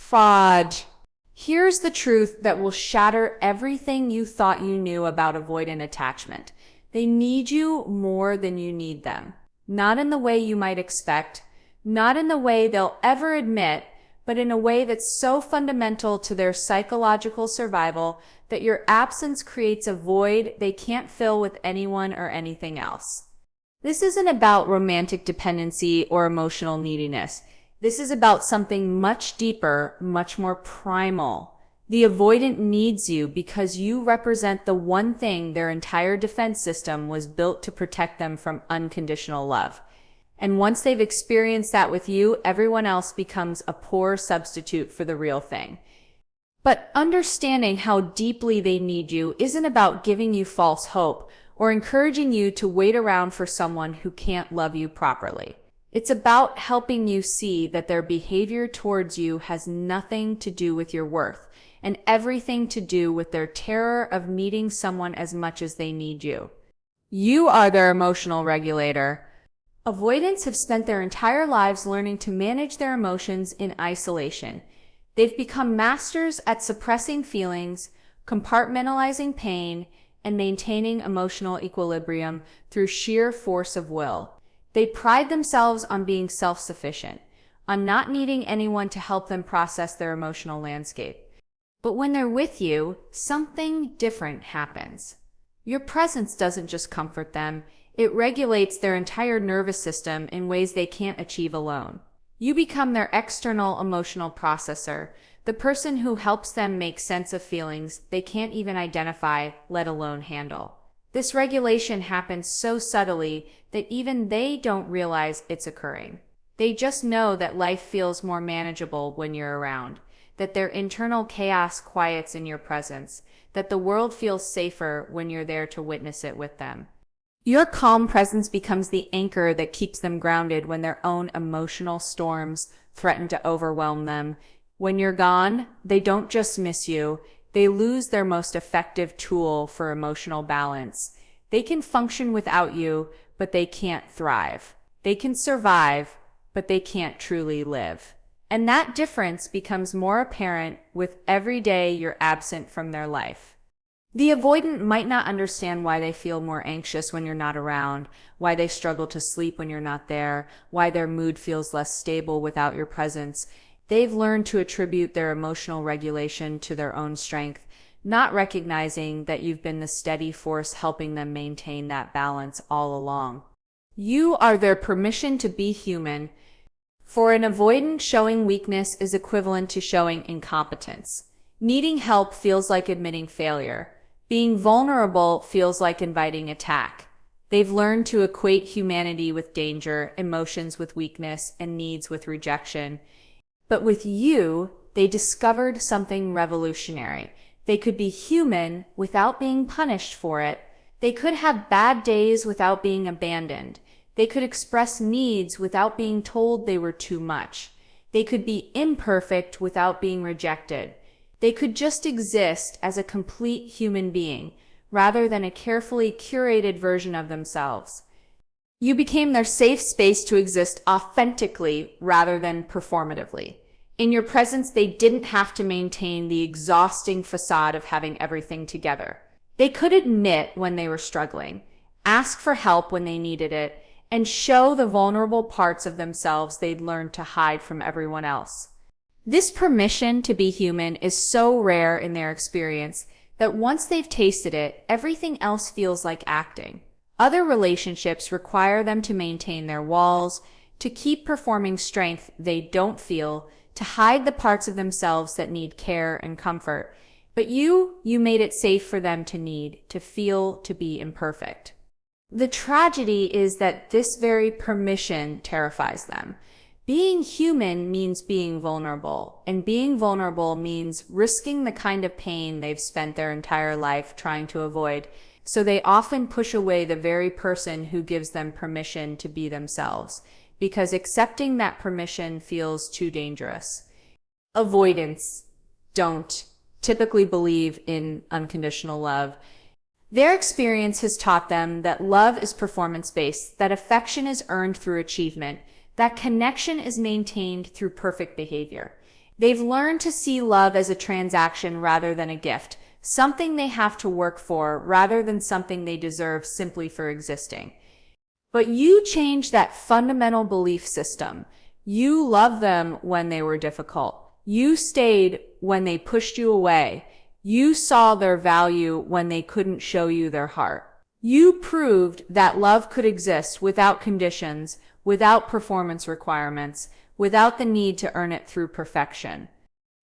Fraud. Here's the truth that will shatter everything you thought you knew about avoidant attachment. They need you more than you need them. Not in the way you might expect, not in the way they'll ever admit, but in a way that's so fundamental to their psychological survival that your absence creates a void they can't fill with anyone or anything else. This isn't about romantic dependency or emotional neediness. This is about something much deeper, much more primal. The avoidant needs you because you represent the one thing their entire defense system was built to protect them from: unconditional love. And once they've experienced that with you, everyone else becomes a poor substitute for the real thing. But understanding how deeply they need you isn't about giving you false hope or encouraging you to wait around for someone who can't love you properly. It's about helping you see that their behavior towards you has nothing to do with your worth and everything to do with their terror of needing someone as much as they need you. You are their emotional regulator. Avoidants have spent their entire lives learning to manage their emotions in isolation. They've become masters at suppressing feelings, compartmentalizing pain, and maintaining emotional equilibrium through sheer force of will. They pride themselves on being self-sufficient, on not needing anyone to help them process their emotional landscape. But when they're with you, something different happens. Your presence doesn't just comfort them, it regulates their entire nervous system in ways they can't achieve alone. You become their external emotional processor, the person who helps them make sense of feelings they can't even identify, let alone handle. This regulation happens so subtly that even they don't realize it's occurring. They just know that life feels more manageable when you're around, that their internal chaos quiets in your presence, that the world feels safer when you're there to witness it with them. Your calm presence becomes the anchor that keeps them grounded when their own emotional storms threaten to overwhelm them. When you're gone, they don't just miss you, they lose their most effective tool for emotional balance. They can function without you, but they can't thrive. They can survive, but they can't truly live. And that difference becomes more apparent with every day you're absent from their life. The avoidant might not understand why they feel more anxious when you're not around, why they struggle to sleep when you're not there, why their mood feels less stable without your presence. They've learned to attribute their emotional regulation to their own strength, not recognizing that you've been the steady force helping them maintain that balance all along. You are their permission to be human. For an avoidant, showing weakness is equivalent to showing incompetence. Needing help feels like admitting failure. Being vulnerable feels like inviting attack. They've learned to equate humanity with danger, emotions with weakness, and needs with rejection. But with you, they discovered something revolutionary. They could be human without being punished for it. They could have bad days without being abandoned. They could express needs without being told they were too much. They could be imperfect without being rejected. They could just exist as a complete human being, rather than a carefully curated version of themselves. You became their safe space to exist authentically rather than performatively. In your presence, they didn't have to maintain the exhausting facade of having everything together. They could admit when they were struggling, ask for help when they needed it, and show the vulnerable parts of themselves they'd learned to hide from everyone else. This permission to be human is so rare in their experience that once they've tasted it, everything else feels like acting. Other relationships require them to maintain their walls, to keep performing strength they don't feel, to hide the parts of themselves that need care and comfort. But you made it safe for them to need, to feel, to be imperfect. The tragedy is that this very permission terrifies them. Being human means being vulnerable, and being vulnerable means risking the kind of pain they've spent their entire life trying to avoid, so they often push away the very person who gives them permission to be themselves, because accepting that permission feels too dangerous. Avoidants don't typically believe in unconditional love. Their experience has taught them that love is performance-based, that affection is earned through achievement, that connection is maintained through perfect behavior. They've learned to see love as a transaction rather than a gift, something they have to work for rather than something they deserve simply for existing. But you changed that fundamental belief system. You loved them when they were difficult. You stayed when they pushed you away. You saw their value when they couldn't show you their heart. You proved that love could exist without conditions, without performance requirements, without the need to earn it through perfection.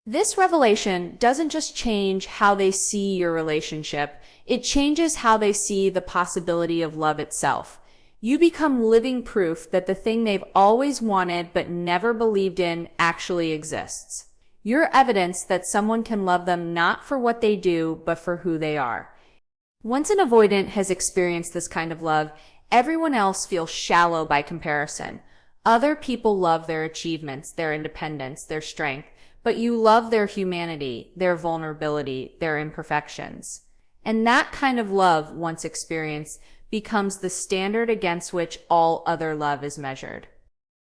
This revelation doesn't just change how they see your relationship, it changes how they see the possibility of love itself. You become living proof that the thing they've always wanted but never believed in actually exists. You're evidence that someone can love them not for what they do, but for who they are. Once an avoidant has experienced this kind of love, everyone else feels shallow by comparison. Other people love their achievements, their independence, their strength, but you love their humanity, their vulnerability, their imperfections. And that kind of love, once experienced, becomes the standard against which all other love is measured.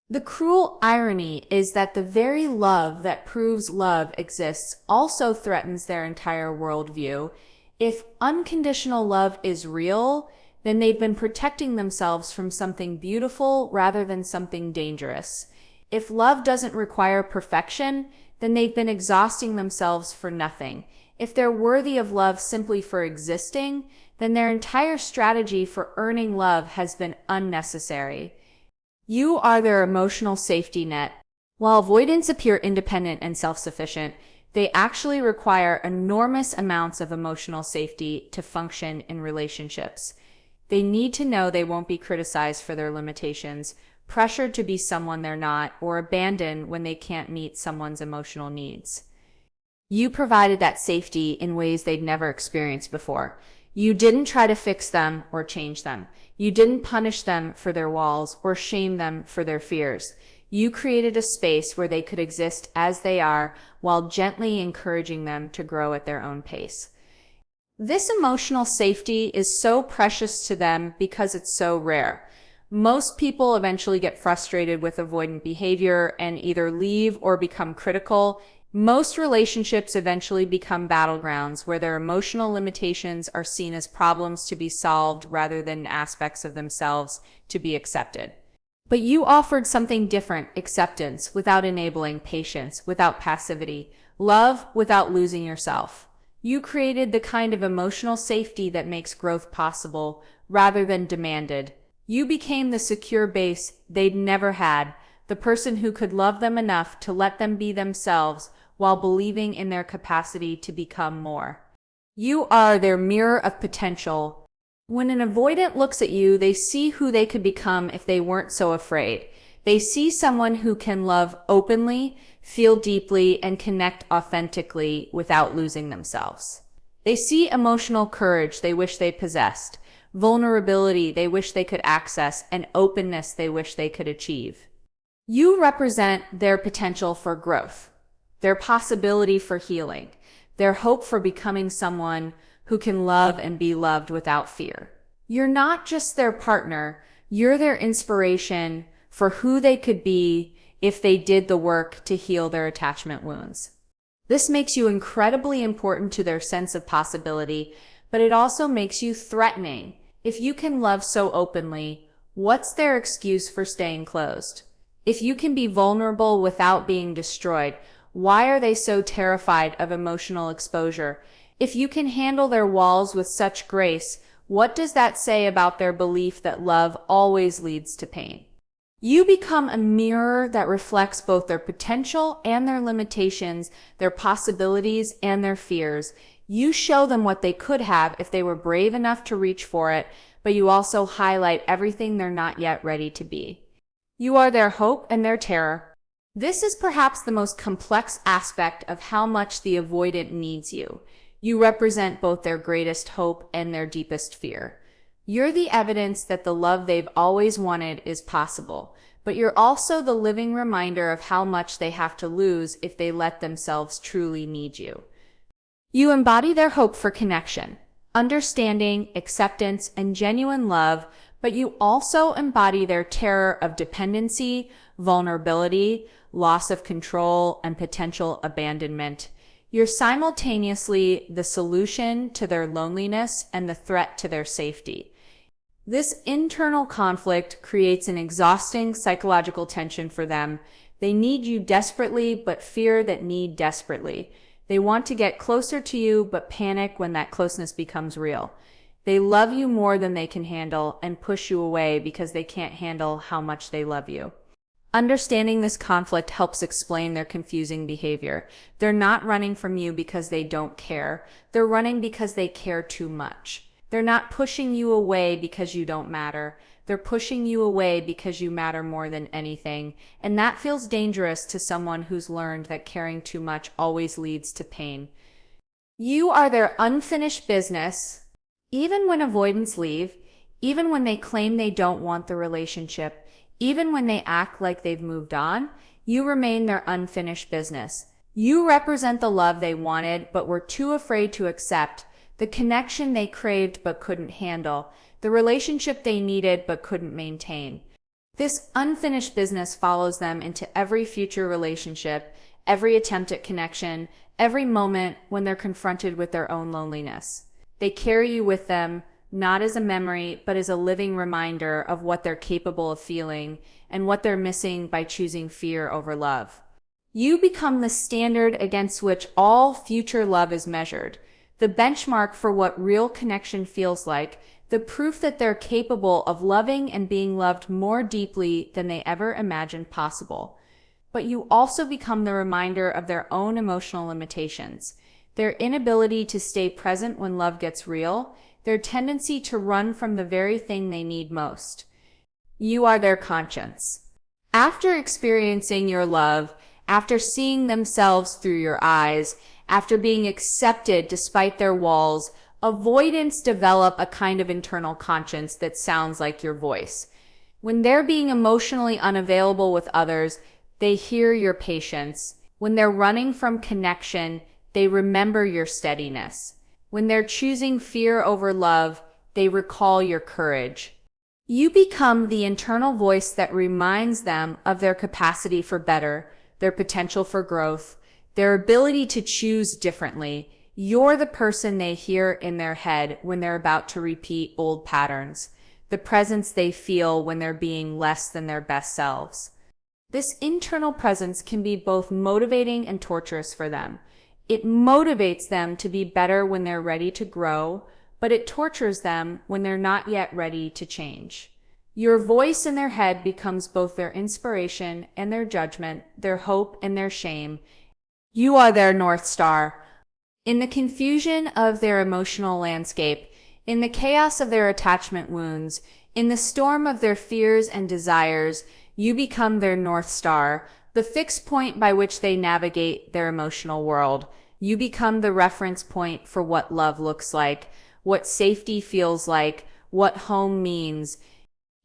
The cruel irony is that the very love that proves love exists also threatens their entire worldview. If unconditional love is real, then they've been protecting themselves from something beautiful rather than something dangerous. If love doesn't require perfection, then they've been exhausting themselves for nothing. If they're worthy of love simply for existing, then their entire strategy for earning love has been unnecessary. You are their emotional safety net. While avoidants appear independent and self-sufficient, they actually require enormous amounts of emotional safety to function in relationships. They need to know they won't be criticized for their limitations, pressured to be someone they're not, or abandoned when they can't meet someone's emotional needs. You provided that safety in ways they'd never experienced before. You didn't try to fix them or change them. You didn't punish them for their walls or shame them for their fears. You created a space where they could exist as they are while gently encouraging them to grow at their own pace. This emotional safety is so precious to them because it's so rare. Most people eventually get frustrated with avoidant behavior and either leave or become critical. Most relationships eventually become battlegrounds where their emotional limitations are seen as problems to be solved rather than aspects of themselves to be accepted. But you offered something different: acceptance without enabling, patience without passivity, love without losing yourself. You created the kind of emotional safety that makes growth possible rather than demanded. You became the secure base they'd never had, the person who could love them enough to let them be themselves while believing in their capacity to become more. You are their mirror of potential. When an avoidant looks at you, they see who they could become if they weren't so afraid. They see someone who can love openly, feel deeply, and connect authentically without losing themselves. They see emotional courage they wish they possessed, vulnerability they wish they could access, and openness they wish they could achieve. You represent their potential for growth, their possibility for healing, their hope for becoming someone who can love and be loved without fear. You're not just their partner, you're their inspiration for who they could be if they did the work to heal their attachment wounds. This makes you incredibly important to their sense of possibility, but it also makes you threatening. If you can love so openly, what's their excuse for staying closed? If you can be vulnerable without being destroyed, why are they so terrified of emotional exposure? If you can handle their walls with such grace, what does that say about their belief that love always leads to pain? You become a mirror that reflects both their potential and their limitations, their possibilities and their fears. You show them what they could have if they were brave enough to reach for it, but you also highlight everything they're not yet ready to be. You are their hope and their terror. This is perhaps the most complex aspect of how much the avoidant needs you. You represent both their greatest hope and their deepest fear. You're the evidence that the love they've always wanted is possible, but you're also the living reminder of how much they have to lose if they let themselves truly need you. You embody their hope for connection, understanding, acceptance, and genuine love, but you also embody their terror of dependency, vulnerability, loss of control, and potential abandonment. You're simultaneously the solution to their loneliness and the threat to their safety. This internal conflict creates an exhausting psychological tension for them. They need you desperately, but fear that need desperately. They want to get closer to you, but panic when that closeness becomes real. They love you more than they can handle and push you away because they can't handle how much they love you. Understanding this conflict helps explain their confusing behavior. They're not running from you because they don't care. They're running because they care too much. They're not pushing you away because you don't matter. They're pushing you away because you matter more than anything. And that feels dangerous to someone who's learned that caring too much always leads to pain. You are their unfinished business. Even when avoidants leave, even when they claim they don't want the relationship, even when they act like they've moved on, you remain their unfinished business. You represent the love they wanted but were too afraid to accept, the connection they craved but couldn't handle, the relationship they needed but couldn't maintain. This unfinished business follows them into every future relationship, every attempt at connection, every moment when they're confronted with their own loneliness. They carry you with them, not as a memory, but as a living reminder of what they're capable of feeling and what they're missing by choosing fear over love. You become the standard against which all future love is measured, the benchmark for what real connection feels like, the proof that they're capable of loving and being loved more deeply than they ever imagined possible. But you also become the reminder of their own emotional limitations. Their inability to stay present when love gets real, their tendency to run from the very thing they need most. You are their conscience. After experiencing your love, after seeing themselves through your eyes, after being accepted despite their walls, avoidants develop a kind of internal conscience that sounds like your voice. When they're being emotionally unavailable with others, they hear your patience. When they're running from connection, they remember your steadiness. When they're choosing fear over love, they recall your courage. You become the internal voice that reminds them of their capacity for better, their potential for growth, their ability to choose differently. You're the person they hear in their head when they're about to repeat old patterns, the presence they feel when they're being less than their best selves. This internal presence can be both motivating and torturous for them. It motivates them to be better when they're ready to grow, but it tortures them when they're not yet ready to change. Your voice in their head becomes both their inspiration and their judgment, their hope and their shame. You are their North Star. In the confusion of their emotional landscape, in the chaos of their attachment wounds, in the storm of their fears and desires, you become their North Star, the fixed point by which they navigate their emotional world. You become the reference point for what love looks like, what safety feels like, what home means.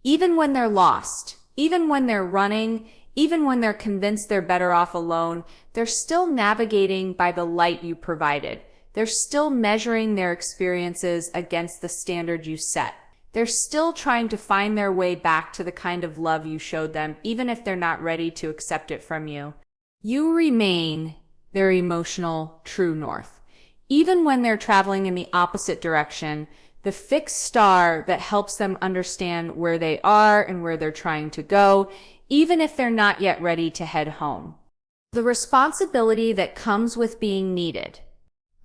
Even when they're lost, even when they're running, even when they're convinced they're better off alone, they're still navigating by the light you provided. They're still measuring their experiences against the standard you set. They're still trying to find their way back to the kind of love you showed them, even if they're not ready to accept it from you. You remain their emotional true north. Even when they're traveling in the opposite direction, the fixed star that helps them understand where they are and where they're trying to go, even if they're not yet ready to head home. The responsibility that comes with being needed.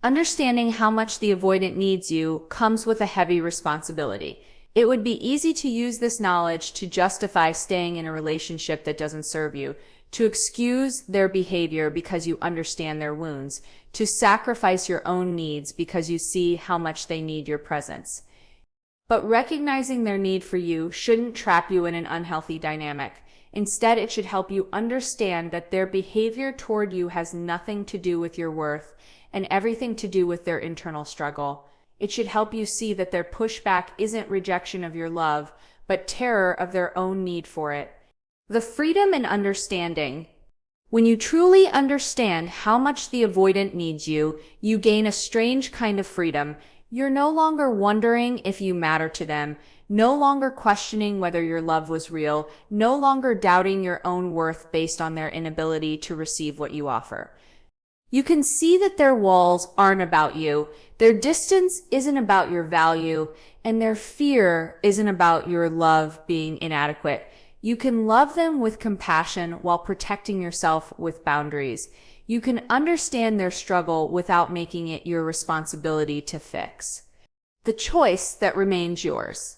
Understanding how much the avoidant needs you comes with a heavy responsibility. It would be easy to use this knowledge to justify staying in a relationship that doesn't serve you, to excuse their behavior because you understand their wounds, to sacrifice your own needs because you see how much they need your presence. But recognizing their need for you shouldn't trap you in an unhealthy dynamic. Instead, it should help you understand that their behavior toward you has nothing to do with your worth and everything to do with their internal struggle. It should help you see that their pushback isn't rejection of your love, but terror of their own need for it. The freedom and understanding. When you truly understand how much the avoidant needs you, you gain a strange kind of freedom. You're no longer wondering if you matter to them. no longer questioning whether your love was real, no longer doubting your own worth based on their inability to receive what you offer. You can see that their walls aren't about you, their distance isn't about your value, and their fear isn't about your love being inadequate. You can love them with compassion while protecting yourself with boundaries. You can understand their struggle without making it your responsibility to fix. The choice that remains yours.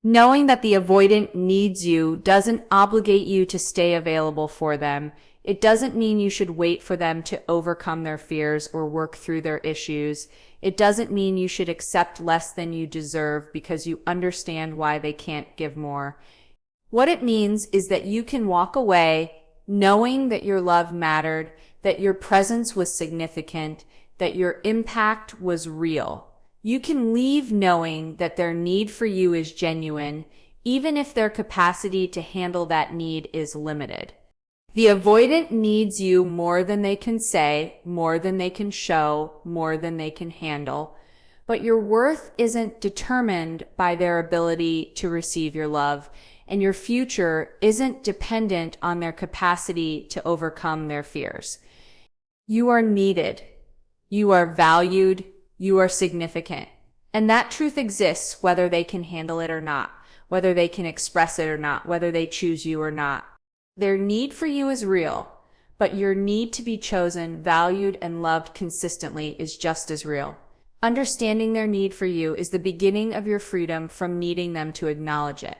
Knowing that the avoidant needs you doesn't obligate you to stay available for them. It doesn't mean you should wait for them to overcome their fears or work through their issues. It doesn't mean you should accept less than you deserve because you understand why they can't give more. What it means is that you can walk away knowing that your love mattered, that your presence was significant, that your impact was real. You can leave knowing that their need for you is genuine, even if their capacity to handle that need is limited. The avoidant needs you more than they can say, more than they can show, more than they can handle. But your worth isn't determined by their ability to receive your love, and your future isn't dependent on their capacity to overcome their fears. You are needed. You are valued. You are significant. And that truth exists whether they can handle it or not, whether they can express it or not, whether they choose you or not. Their need for you is real, but your need to be chosen, valued, and loved consistently is just as real. Understanding their need for you is the beginning of your freedom from needing them to acknowledge it.